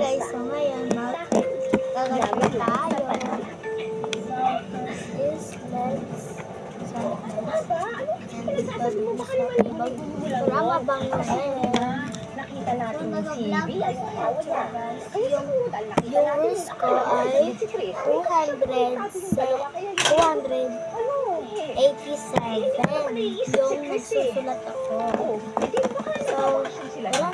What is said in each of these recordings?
guys, so ngayon gagawin tayo. So, first is let's Rama bang Nakita natin yung TV, ay wala. yung rules ko ay 287 yung nagsusulat ako. So, wala na.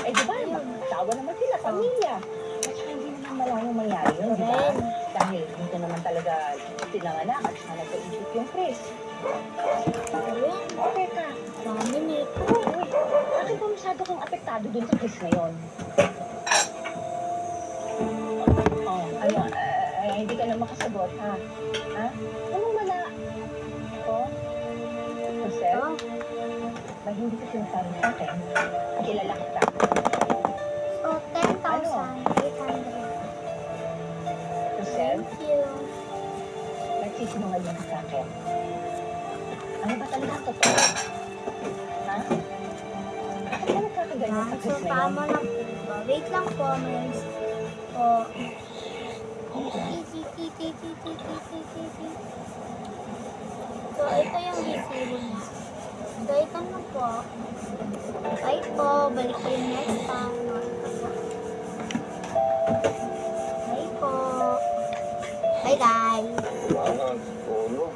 Eh di ba, magtawa naman sila, pamilya. At saka hindi naman malamang mangyari yun, di ba? Dahil dito naman talaga sinanganak at saka nagpa-isip yung Chris. Okay ka. Dami nito. Bakit ba masyado kang apektado dun sa Chris ngayon? Oh, ano, hindi ka na makasagot, ha? Ha? Anong wala? Oh? Jose? Ba hindi ko sinasabi sa akin? Kilala kita. So, 10,800. Jose? Thank you. Nagsisinungaling ka sa akin. Ano ba talaga ang totoo? Ha? Bakit ka nagkakaganyan sa So, Chris ngayon? tama na po ba? Wait lang po, mayroon po. So, ito yung resibo niya. So, ito na po. Bye po. Balik ko yung next time. Bye po. Bye guys. Mga tulog.